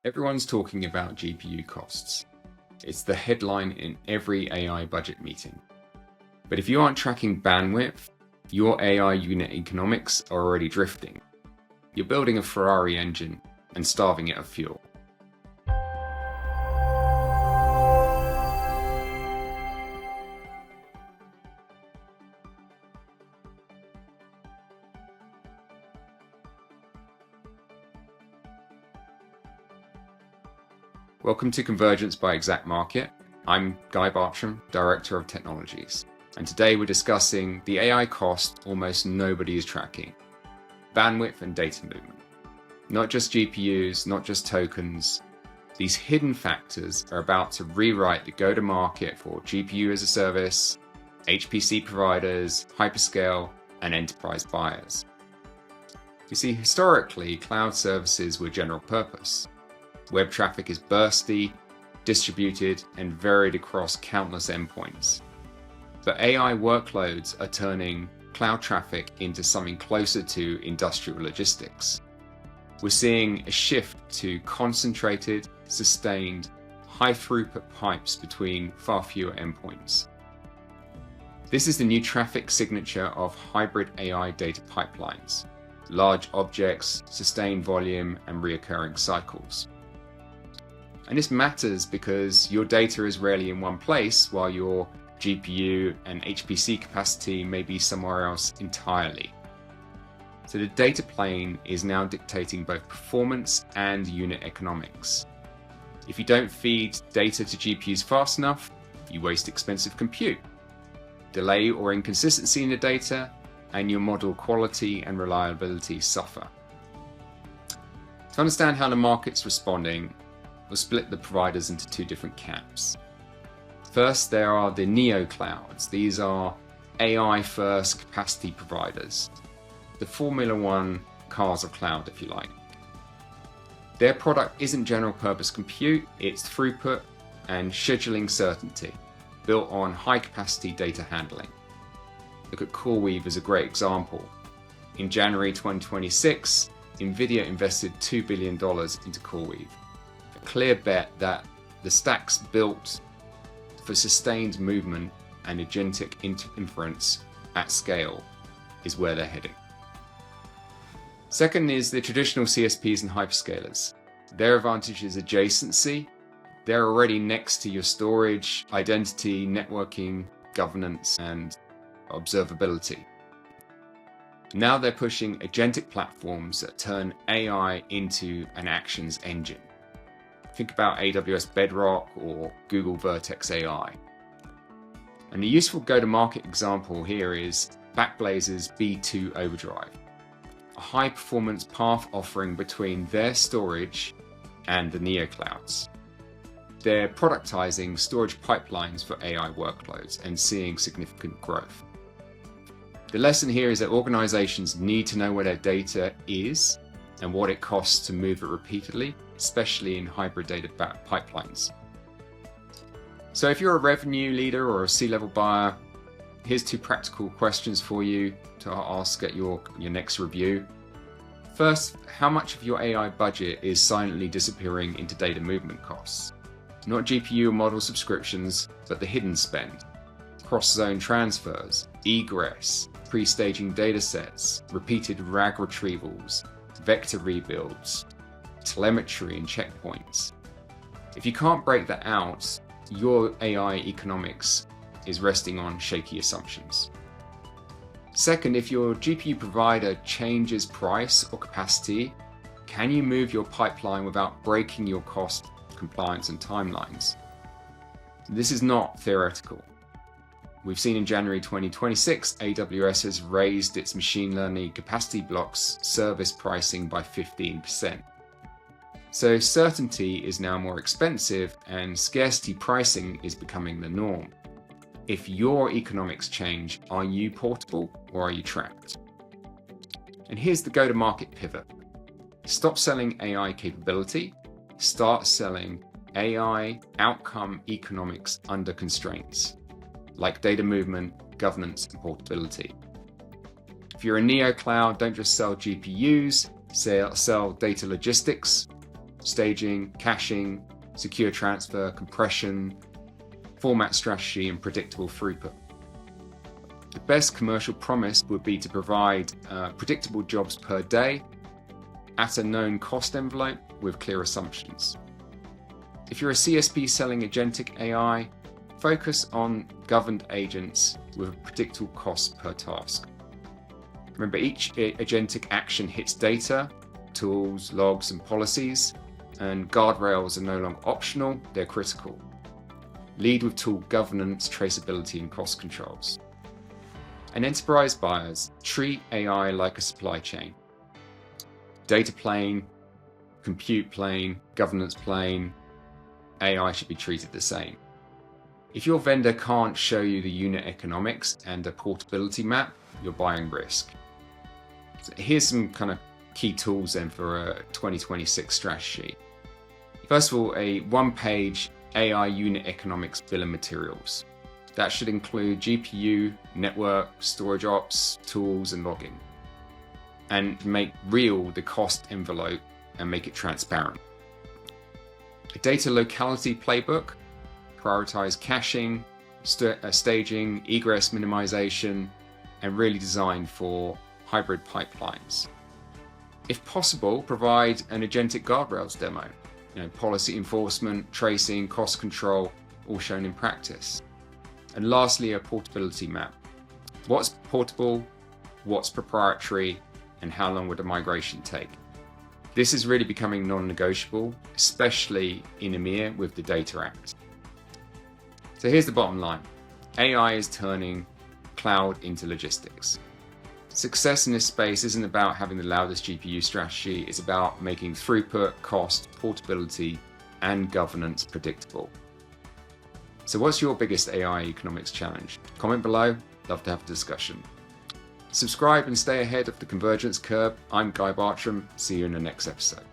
Everyone's talking about GPU costs. It's the headline in every AI budget meeting. But if you aren't tracking bandwidth, your AI unit economics are already drifting. You're building a Ferrari engine and starving it of fuel. Welcome to Convergence by Exact Market. I'm Guy Bartram, Director of Technologies. And today we're discussing the AI cost almost nobody is tracking. Bandwidth and data movement. Not just GPUs, not just tokens. These hidden factors are about to rewrite the go-to-market for GPU as a service, HPC providers, hyperscale, and enterprise buyers. You see, historically, cloud services were general purpose. Web traffic is bursty, distributed, and varied across countless endpoints. But AI workloads are turning cloud traffic into something closer to industrial logistics. We're seeing a shift to concentrated, sustained, high-throughput pipes between far fewer endpoints. This is the new traffic signature of hybrid AI data pipelines: large objects, sustained volume, and recurring cycles. And this matters because your data is rarely in one place, while your GPU and HPC capacity may be somewhere else entirely. So the data plane is now dictating both performance and unit economics. If you don't feed data to GPUs fast enough, you waste expensive compute. Delay or inconsistency in the data, and your model quality and reliability suffer. To understand how the market's responding, we'll split the providers into two different camps. First, there are the neo-clouds. These are AI-first capacity providers. The Formula One cars of cloud, if you like. Their product isn't general-purpose compute, it's throughput and scheduling certainty, built on high-capacity data handling. Look at CoreWeave as a great example. In January 2026, NVIDIA invested $2 billion into CoreWeave. A clear bet that the stacks built for sustained movement and agentic inference at scale is where they're heading. Second is the traditional CSPs and hyperscalers. Their advantage is adjacency. They're already next to your storage, identity, networking, governance, and observability. Now they're pushing agentic platforms that turn AI into an actions engine. Think about AWS Bedrock or Google Vertex AI. And the useful go-to-market example here is Backblaze's B2 Overdrive, a high-performance path offering between their storage and the neoclouds. They're productizing storage pipelines for AI workloads and seeing significant growth. The lesson here is that organizations need to know where their data is and what it costs to move it repeatedly, especially in hybrid data pipelines. So if you're a revenue leader or a C-level buyer, here's two practical questions for you to ask at your next review. First, how much of your AI budget is silently disappearing into data movement costs? Not GPU or model subscriptions, but the hidden spend. Cross-zone transfers, egress, pre-staging datasets, repeated RAG retrievals, vector rebuilds, telemetry and checkpoints. If you can't break that out, your AI economics is resting on shaky assumptions. Second, if your GPU provider changes price or capacity, can you move your pipeline without breaking your cost, compliance, and timelines? This is not theoretical. We've seen in January 2026, AWS has raised its machine learning capacity blocks service pricing by 15%. So certainty is now more expensive and scarcity pricing is becoming the norm. If your economics change, are you portable or are you trapped? And here's the go-to-market pivot. Stop selling AI capability, start selling AI outcome economics under constraints, like data movement, governance, and portability. If you're a neo cloud, don't just sell GPUs, sell data logistics, staging, caching, secure transfer, compression, format strategy, and predictable throughput. The best commercial promise would be to provide predictable jobs per day at a known cost envelope with clear assumptions. If you're a CSP selling agentic AI, focus on governed agents with a predictable cost per task. Remember, each agentic action hits data, tools, logs, and policies, and guardrails are no longer optional, they're critical. Lead with tool governance, traceability, and cost controls. And enterprise buyers, treat AI like a supply chain. Data plane, compute plane, governance plane, AI should be treated the same. If your vendor can't show you the unit economics and a portability map, you're buying risk. So here's some kind of key tools then for a 2026 strategy. First of all, a one-page AI unit economics bill of materials. That should include GPU, network, storage ops, tools, and logging. And make real the cost envelope and make it transparent. A data locality playbook, prioritize caching, staging, egress minimization, and really designed for hybrid pipelines. If possible, provide an agentic guardrails demo. Policy enforcement, tracing, cost control, all shown in practice. And lastly, a portability map. What's portable, what's proprietary, and how long would a migration take? This is really becoming non-negotiable, especially in EMEA with the Data Act. So here's the bottom line. AI is turning cloud into logistics. Success in this space isn't about having the loudest GPU strategy, it's about making throughput, cost, portability, and governance predictable. So what's your biggest AI economics challenge? Comment below, love to have a discussion. Subscribe and stay ahead of the convergence curve. I'm Guy Bartram, see you in the next episode.